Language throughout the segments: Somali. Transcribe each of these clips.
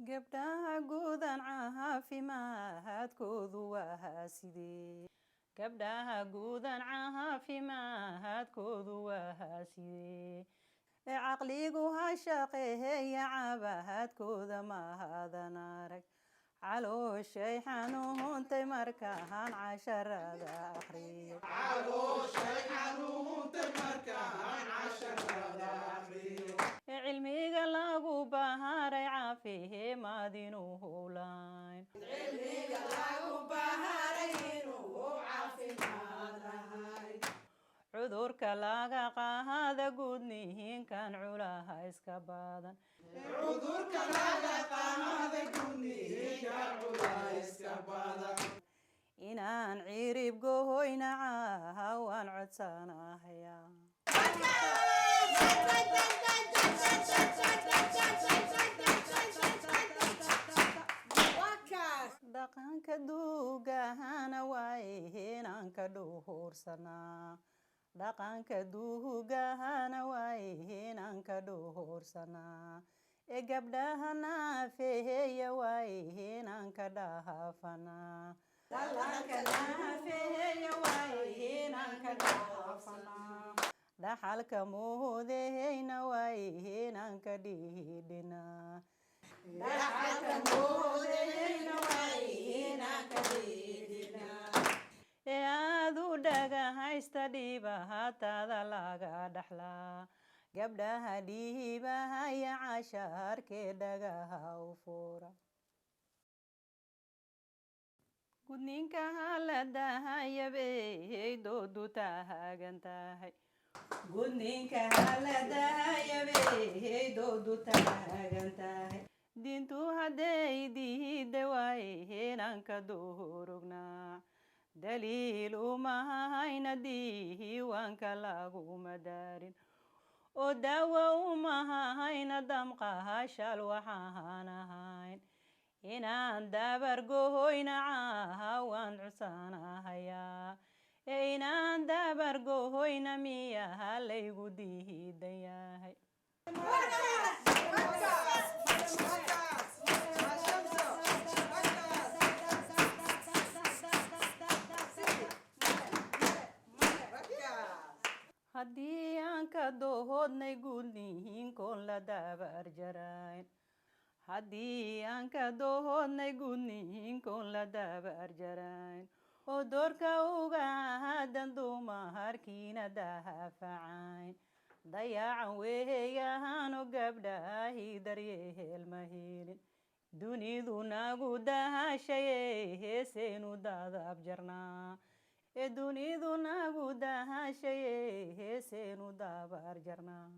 gabdhaha guudan caafimaadkoodu waa sidee gabdhaha guudan caafimaadkoodu waa sidee caqligu ha shaqeeya caabahaadkooda maahadan arag calooshay xanuuntay markaan casharada aqriyo cilmiga lagu baharay caafimaad inuu howlayn cudurka laga qaada gudniinkan culaha iska badan inaan cirib gohoyna waan codsanahaya dhaqanka duugahana waaye inaan ka dhuhursanaa dhaqanka duugahana waaye inaan ka dhuhursanaa gabdhaha naafeeya waaye inaan ka dhaafanaa dhaxalka moodehayna waaye inaan ka dhiidhinaa aad u dhagahaysta dhibahatada laga dhaxlaa gabdhaha dhiibahaya cashaarkee dhagaha u fura gudniinka haladahayabey doodu taagan tahay gudniinka haladahayabey doodu taagan tahay diintu hadday diida waaye inaan ka duurugnaa daliil umahayna diiwaanka laguma daarin oo daawo umahayna damqahashal waxaan ahayn inaan dabargohoyna waan cudsanahayaa inaan dabargohoyna miyaha laygu diidan yahay haddii aan ka dohodnay gudniinkoon la dabar jarayn haddii aan ka dohodnay gudniinkoon la dabar jarayn oo doorka uga hadan dumarkiina dahafacayn dayacan weeyahaano gabdhahi daryeel ma helin dunidu nagu dahashaye heeseenu dadab jarnaa dunidu nagu dahashaye heeseenu dabar jarnaa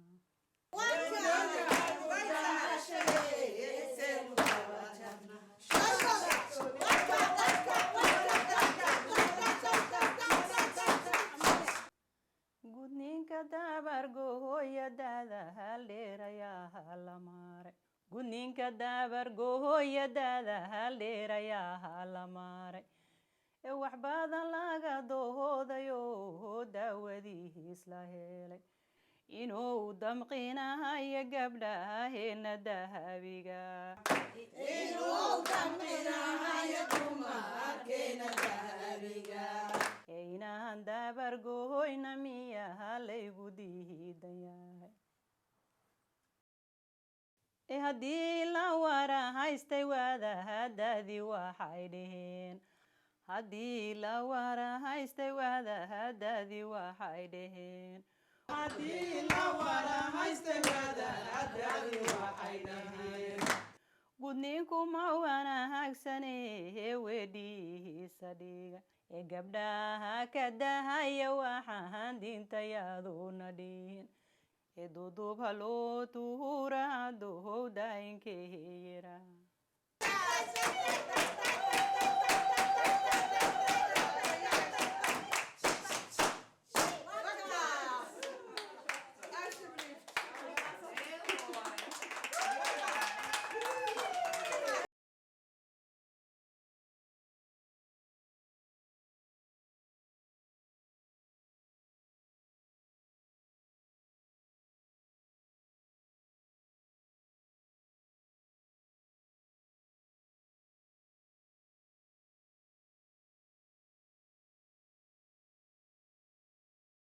gudniinka dabargohoya dada haldheerayaa la maaray gudniinka dabargohoya dada haldheerayaa la maaray wax badan laga doodayo daawadiis la helay inuu damqinahayo gabdhaheena dahabiga inaan dabargohoyna miyaha laygu diidan yahay haddii la wara haystay waadahadadii waxay dheheen haddii la wara haystay waadahadadii waxay dheheen gudniinku ma wanaagsane weedhiisa dhiga gabdhaha ka dahaya waxaan diintayaaduna dhihin dudub haloo tuhura dohowda inkeyera